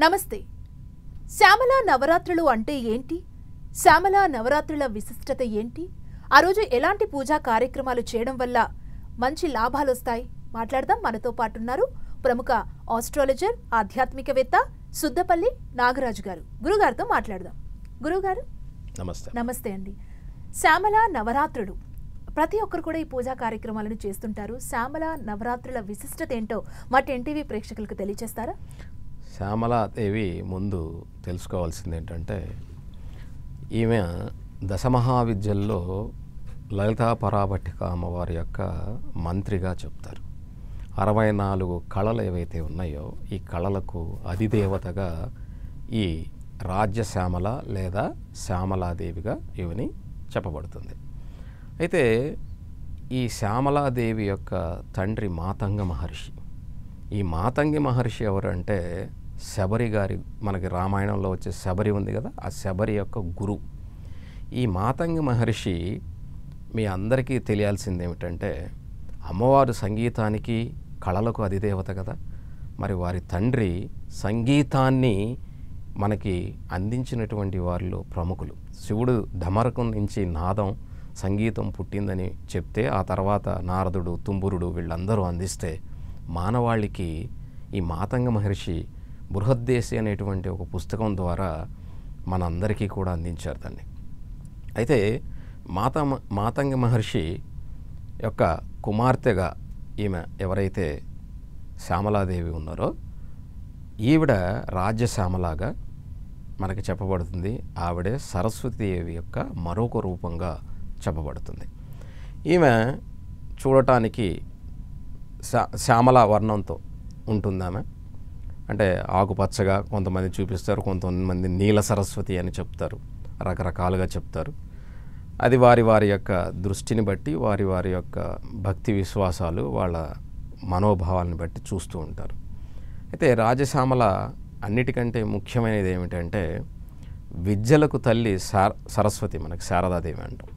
నమస్తే. శ్యామల నవరాత్రులు అంటే ఏంటి? శ్యామల నవరాత్రుల విశిష్టత ఏంటి? ఆ రోజు ఎలాంటి పూజా కార్యక్రమాలు చేయడం వల్ల మంచి లాభాలొస్తాయి? మాట్లాడదాం. మనతో పాటు ఉన్నారు ప్రముఖ ఆస్ట్రాలజర్, ఆధ్యాత్మికవేత్త సుద్దపల్లి నాగరాజు గారు. గురుగారితో మాట్లాడదాం. గురుగారు నమస్తే. నమస్తే అండి. శ్యామల నవరాత్రులు ప్రతి ఒక్కరు కూడా ఈ పూజా కార్యక్రమాలను చేస్తుంటారు. శ్యామల నవరాత్రుల విశిష్టత ఏంటో మా ఎన్టీవీ ప్రేక్షకులకు తెలియజేస్తారా? శ్యామలాదేవి ముందు తెలుసుకోవాల్సింది ఏంటంటే, ఈమె దశమహావిద్యల్లో లలితా పరాభట్టిక అమ్మవారి యొక్క మంత్రిగా చెప్తారు. 64 కళలు ఏవైతే ఉన్నాయో ఈ కళలకు అధిదేవతగా ఈ రాజ్యశ్యామల లేదా శ్యామలాదేవిగా ఈమెని చెప్పబడుతుంది. అయితే ఈ శ్యామలాదేవి యొక్క తండ్రి మాతంగ మహర్షి. ఈ మాతంగి మహర్షి ఎవరంటే శబరి గారి, మనకి రామాయణంలో వచ్చే శబరి ఉంది కదా, ఆ శబరి యొక్క గురువు. ఈ మాతంగి మహర్షి మీ అందరికీ తెలియాల్సింది ఏమిటంటే, అమ్మవారు సంగీతానికి కళలకు అధిదేవత కదా, మరి వారి తండ్రి సంగీతాన్ని మనకి అందించినటువంటి వారిలో ప్రముఖులు. శివుడు ఢమరకం నుంచి నాదం సంగీతం పుట్టిందని చెప్తే, ఆ తర్వాత నారదుడు, తుంబురుడు వీళ్ళందరూ అందిస్తే, మానవాళికి ఈ మాతంగ మహర్షి బృహద్దేశి అనేటువంటి ఒక పుస్తకం ద్వారా మనందరికీ కూడా అందించారు దాన్ని. అయితే మాతంగ మహర్షి యొక్క కుమార్తెగా ఈమె ఎవరైతే శ్యామలాదేవి ఉన్నారో, ఈవిడ రాజ్యశ్యామలాగా మనకి చెప్పబడుతుంది. ఆవిడే సరస్వతీదేవి యొక్క మరొక రూపంగా చెప్పబడుతుంది. ఈమె చూడటానికి శ్యామల వర్ణంతో ఉంటుంది. ఆమె అంటే ఆకుపచ్చగా కొంతమంది చూపిస్తారు, కొంతమంది నీల సరస్వతి అని చెప్తారు, రకరకాలుగా చెప్తారు. అది వారి వారి యొక్క దృష్టిని బట్టి, వారి వారి యొక్క భక్తి విశ్వాసాలు, వాళ్ళ మనోభావాలను బట్టి చూస్తూ ఉంటారు. అయితే రాజశ్యామల అన్నిటికంటే ముఖ్యమైనది ఏమిటంటే, విద్యలకు తల్లి సరస్వతి, మనకి శారదాదేవి అంటాం.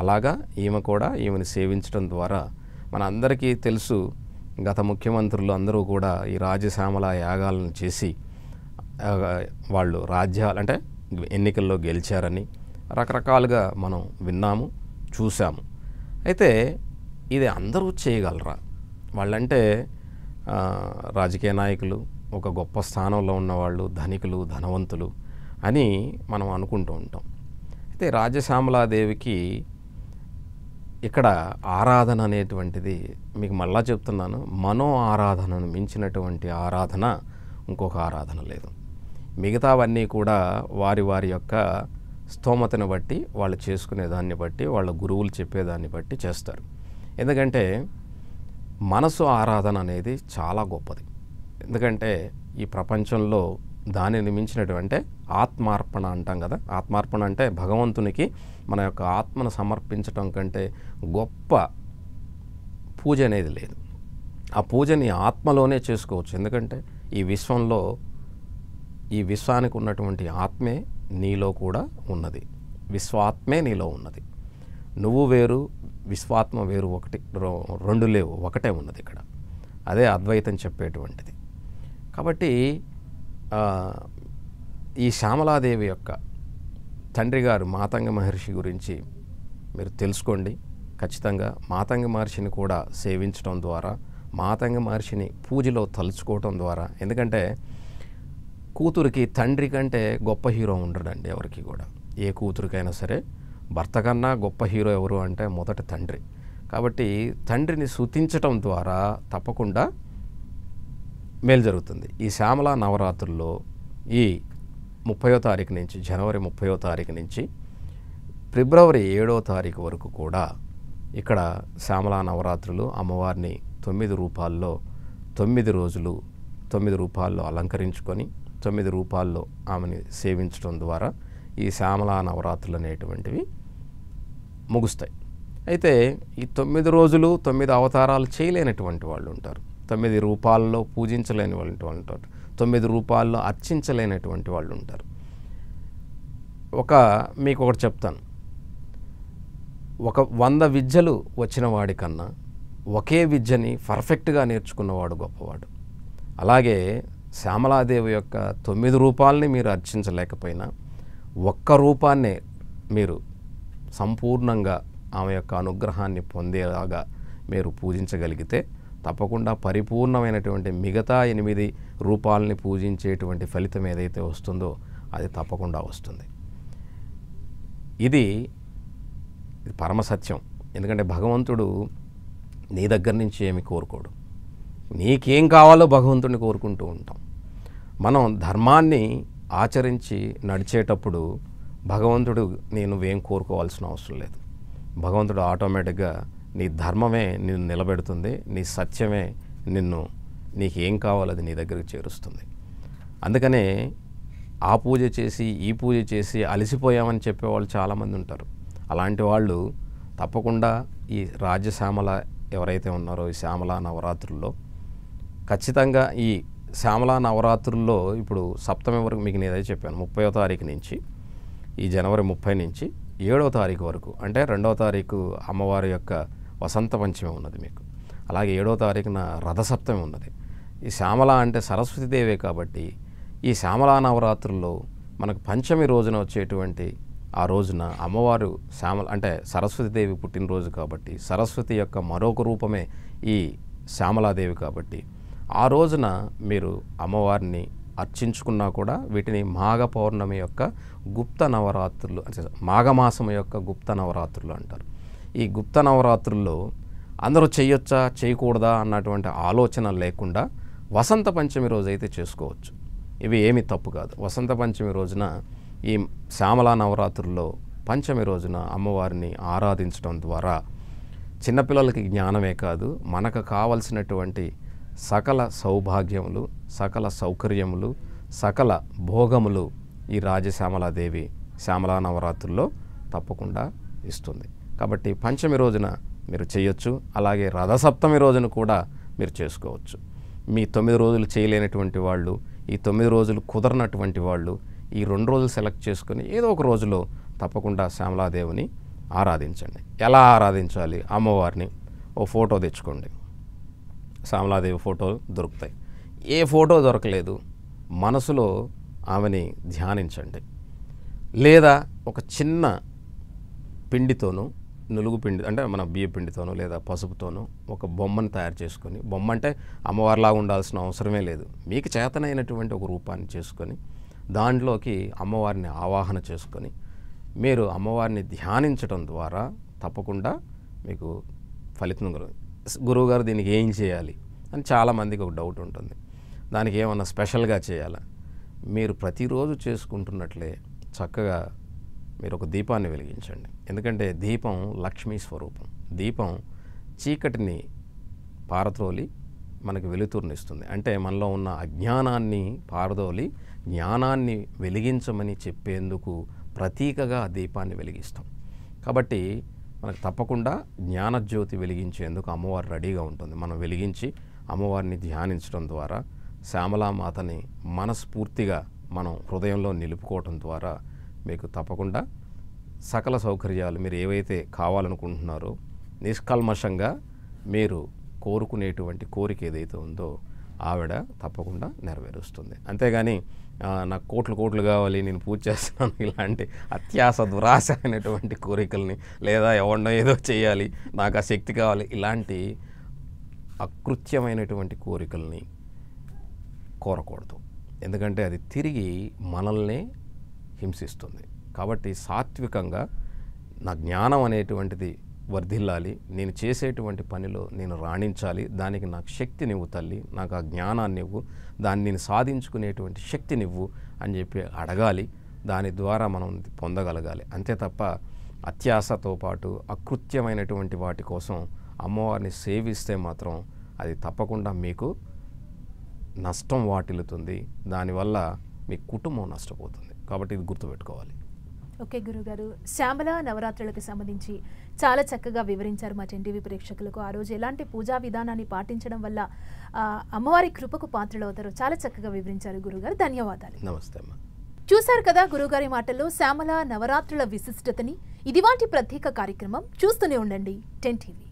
అలాగా ఈమె కూడా, ఈమెను సేవించడం ద్వారా మన అందరికీ తెలుసు, గత ముఖ్యమంత్రులు అందరూ కూడా ఈ రాజశ్యామల యాగాలను చేసి వాళ్ళు రాజ్యాలు అంటే ఎన్నికల్లో గెలిచారని రకరకాలుగా మనం విన్నాము, చూసాము. అయితే ఇది అందరూ చేయగలరా? వాళ్ళంటే రాజకీయ నాయకులు, ఒక గొప్ప స్థానంలో ఉన్నవాళ్ళు, ధనికులు, ధనవంతులు అని మనం అనుకుంటూ ఉంటాం. అయితే రాజశ్యామలాదేవికి ఇక్కడ ఆరాధన అనేటువంటిది, మీకు మళ్ళా చెప్తున్నాను, మనో ఆరాధనను మించినటువంటి ఆరాధన ఇంకొక ఆరాధన లేదు. మిగతావన్నీ కూడా వారి వారి యొక్క స్తోమతను బట్టి, వాళ్ళు చేసుకునే దాన్ని బట్టి, వాళ్ళ గురువులు చెప్పేదాన్ని బట్టి చేస్తారు. ఎందుకంటే మనసు ఆరాధన అనేది చాలా గొప్పది. ఎందుకంటే ఈ ప్రపంచంలో దానిని మించినటువంటి ఆత్మార్పణ అంటాం కదా. ఆత్మార్పణ అంటే భగవంతునికి మన యొక్క ఆత్మను సమర్పించటం కంటే గొప్ప పూజ అనేది లేదు. ఆ పూజని ఆత్మలోనే చేసుకోవచ్చు. ఎందుకంటే ఈ విశ్వంలో, ఈ విశ్వానికి ఉన్నటువంటి ఆత్మే నీలో కూడా ఉన్నది. విశ్వాత్మే నీలో ఉన్నది. నువ్వు వేరు, విశ్వాత్మ వేరు, ఒకటి రెండు లేవు, ఒకటే ఉన్నది ఇక్కడ. అదే అద్వైతం చెప్పేటువంటిది. కాబట్టి ఈ శ్యామలాదేవి యొక్క తండ్రి గారు మాతంగ మహర్షి గురించి మీరు తెలుసుకోండి. ఖచ్చితంగా మాతంగ మహర్షిని కూడా సేవించడం ద్వారా, మాతంగ మహర్షిని పూజలో తలుచుకోవటం ద్వారా, ఎందుకంటే కూతురికి తండ్రి కంటే గొప్ప హీరో ఉండడండి ఎవరికి కూడా. ఏ కూతురికైనా సరే భర్త కన్నా గొప్ప హీరో ఎవరు అంటే మొదట తండ్రి. కాబట్టి తండ్రిని స్తుతించటం ద్వారా తప్పకుండా మేలు జరుగుతుంది. ఈ శ్యామల నవరాత్రుల్లో ఈ 30వ తారీఖు నుంచి, జనవరి 30వ తారీఖు నుంచి ఫిబ్రవరి 7వ తారీఖు వరకు కూడా ఇక్కడ శ్యామల నవరాత్రులు అమ్మవారిని 9 రూపాల్లో 9 రోజులు 9 రూపాల్లో అలంకరించుకొని 9 రూపాల్లో ఆమెని సేవించడం ద్వారా ఈ శ్యామల నవరాత్రులు అనేటువంటివి ముగుస్తాయి. అయితే ఈ 9 రోజులు 9 అవతారాలు చేయలేనటువంటి వాళ్ళు ఉంటారు. 9 రూపాల్లో పూజించలేని వాళ్ళు ఉంటారు. 9 రూపాల్లో అర్చించలేనటువంటి వాళ్ళు ఉంటారు. మీకు ఒకటి చెప్తాను. ఒక 100 విద్యలు వచ్చిన వాడికన్నా ఒకే విద్యని పర్ఫెక్ట్గా నేర్చుకున్నవాడు గొప్పవాడు. అలాగే శ్యామలాదేవి యొక్క 9 రూపాలని మీరు అర్చించలేకపోయినా ఒక్క రూపాన్నే మీరు సంపూర్ణంగా ఆమె యొక్క అనుగ్రహాన్ని పొందేలాగా మీరు పూజించగలిగితే తప్పకుండా పరిపూర్ణమైనటువంటి మిగతా 8 రూపాలని పూజించేటువంటి ఫలితం ఏదైతే వస్తుందో అది తప్పకుండా వస్తుంది. ఇది పరమసత్యం. ఎందుకంటే భగవంతుడు నీ దగ్గర నుంచి ఏమి కోరుకోడు. నీకేం కావాలో భగవంతుడిని కోరుకుంటూ ఉంటాం. మనం ధర్మాన్ని ఆచరించి నడిచేటప్పుడు భగవంతుడు నువ్వేం కోరుకోవాల్సిన అవసరం లేదు. భగవంతుడు ఆటోమేటిక్గా నీ ధర్మమే నిన్ను నిలబెడుతుంది, నీ సత్యమే నీకేం కావాలో అది నీ దగ్గరికి చేరుస్తుంది. అందుకనే ఆ పూజ చేసి ఈ పూజ చేసి అలసిపోయామని చెప్పేవాళ్ళు చాలామంది ఉంటారు. అలాంటి వాళ్ళు తప్పకుండా ఈ రాజ్యశ్యామల ఎవరైతే ఉన్నారో ఈ శ్యామలా నవరాత్రుల్లో ఖచ్చితంగా ఈ శ్యామలా నవరాత్రుల్లో ఇప్పుడు సప్తమి వరకు మీకు నేను ఏదైతే చెప్పాను 30వ తారీఖు నుంచి ఈ జనవరి 30 నుంచి 7వ తారీఖు వరకు, అంటే 2వ తారీఖు అమ్మవారి యొక్క వసంత పంచమి ఉన్నది మీకు. అలాగే 7వ తారీఖున రథసప్తమి ఉన్నది. ఈ శ్యామల అంటే సరస్వతీదేవే కాబట్టి ఈ శ్యామలా నవరాత్రుల్లో మనకు పంచమి రోజున వచ్చేటువంటి ఆ రోజున అమ్మవారు అంటే సరస్వతీదేవి పుట్టినరోజు కాబట్టి సరస్వతి యొక్క మరొక రూపమే ఈ శ్యామలాదేవి కాబట్టి ఆ రోజున మీరు అమ్మవారిని అర్చించుకున్నా కూడా వీటిని మాఘ పౌర్ణమి యొక్క గుప్త నవరాత్రులు అంటే మాఘమాసం యొక్క గుప్త నవరాత్రులు అంటారు. ఈ గుప్త నవరాత్రుల్లో అందరూ చేయొచ్చా చేయకూడదా అన్నటువంటి ఆలోచన లేకుండా వసంత పంచమి రోజు అయితే చేసుకోవచ్చు. ఇవి ఏమీ తప్పు కాదు. వసంత పంచమి రోజున ఈ శ్యామలా నవరాత్రుల్లో పంచమి రోజున అమ్మవారిని ఆరాధించడం ద్వారా చిన్నపిల్లలకి జ్ఞానమే కాదు మనకు కావలసినటువంటి సకల సౌభాగ్యములు, సకల సౌకర్యములు, సకల భోగములు ఈ రాజశ్యామలాదేవి శ్యామలా నవరాత్రుల్లో తప్పకుండా ఇస్తుంది. కాబట్టి పంచమి రోజున మీరు చేయొచ్చు. అలాగే రథసప్తమి రోజున కూడా మీరు చేసుకోవచ్చు. మీ 9 రోజులు చేయలేనటువంటి వాళ్ళు, ఈ 9 రోజులు కుదరనటువంటి వాళ్ళు ఈ 2 రోజులు సెలెక్ట్ చేసుకొని ఏదో ఒక రోజులో తప్పకుండా శ్యామలాదేవిని ఆరాధించండి. ఎలా ఆరాధించాలి? అమ్మవారిని ఓ ఫోటో తెచ్చుకోండి. శ్యామలాదేవి ఫోటో దొరుకుతాయి. ఏ ఫోటో దొరకలేదు, మనసులో ఆమెని ధ్యానించండి. లేదా ఒక చిన్న పిండితోనూ నులుగు పిండి అంటే మన బియ్య పిండితోనూ లేదా పసుపుతోనూ ఒక బొమ్మను తయారు చేసుకొని, బొమ్మ అంటే అమ్మవారిలాగా ఉండాల్సిన అవసరమే లేదు, మీకు చేతనైనటువంటి ఒక రూపాన్ని చేసుకొని దాంట్లోకి అమ్మవారిని ఆవాహన చేసుకొని మీరు అమ్మవారిని ధ్యానించడం ద్వారా తప్పకుండా మీకు ఫలితం గురువుగారు దీనికి ఏం చేయాలి అని చాలామందికి ఒక డౌట్ ఉంటుంది. దానికి ఏమన్నా స్పెషల్గా చేయాలా? మీరు ప్రతిరోజు చేసుకుంటున్నట్లే చక్కగా మీరు ఒక దీపాన్ని వెలిగించండి. ఎందుకంటే దీపం లక్ష్మీ స్వరూపం. దీపం చీకటిని పారద్రోలి మనకి వెలుతురునిస్తుంది. అంటే మనలో ఉన్న అజ్ఞానాన్ని పారదోలి జ్ఞానాన్ని వెలిగించమని చెప్పేందుకు ప్రతీకగా ఆ దీపాన్ని వెలిగిస్తాం. కాబట్టి మనకు తప్పకుండా జ్ఞానజ్యోతి వెలిగించేందుకు అమ్మవారు రెడీగా ఉంటుంది. మనం వెలిగించి అమ్మవారిని ధ్యానించడం ద్వారా శ్యామలామాతని మనస్ఫూర్తిగా మనం హృదయంలో నిలుపుకోవటం ద్వారా మీకు తప్పకుండా సకల సౌకర్యాలు మీరు ఏవైతే కావాలనుకుంటున్నారో నిష్కల్మషంగా మీరు కోరుకునేటువంటి కోరిక ఏదైతే ఉందో ఆవిడ తప్పకుండా నెరవేరుస్తుంది. అంతేగాని నాకు కోట్లు కావాలి, నేను పూజ చేస్తున్నాను, ఇలాంటి అత్యాస దురాశ అయినటువంటి కోరికల్ని లేదా ఎవరినో ఏదో చేయాలి, నాకు ఆ శక్తి కావాలి, ఇలాంటి అకృత్యమైనటువంటి కోరికల్ని కోరకూడదు. ఎందుకంటే అది తిరిగి మనల్నే హింసిస్తుంది. కాబట్టి సాత్వికంగా నా జ్ఞానం అనేటువంటిది వర్ధిల్లాలి, నేను చేసేటువంటి పనిలో నేను రాణించాలి, దానికి నాకు శక్తినివ్వు తల్లి, నాకు ఆ జ్ఞానాన్నివ్వు, దాన్ని నేను సాధించుకునేటువంటి శక్తినివ్వు అని చెప్పి అడగాలి. దాని ద్వారా మనం పొందగలగాలి. అంతే తప్ప అత్యాశతో పాటు అకృత్యమైనటువంటి వాటి కోసం అమ్మవారిని సేవిస్తే మాత్రం అది తప్పకుండా మీకు నష్టం వాటిల్లుతుంది. దానివల్ల మీ కుటుంబం నష్టపోతుంది. కాబట్టి ఇది గుర్తుపెట్టుకోవాలి. ఓకే గురుగారు, శ్యామలా నవరాత్రులకు సంబంధించి చాలా చక్కగా వివరించారు మా టెన్ టీవీ ప్రేక్షకులకు. ఆ రోజు ఎలాంటి పూజా విధానాన్ని పాటించడం వల్ల అమ్మవారి కృపకు పాత్రలవుతారో చాలా చక్కగా వివరించారు గురుగారు. ధన్యవాదాలు. నమస్తే అమ్మా. చూశారు కదా గురుగారి మాటల్లో శ్యామలా నవరాత్రుల విశిష్టతని. ఇదివాంటి ప్రత్యేక కార్యక్రమం చూస్తూనే ఉండండి 10 టీవీ.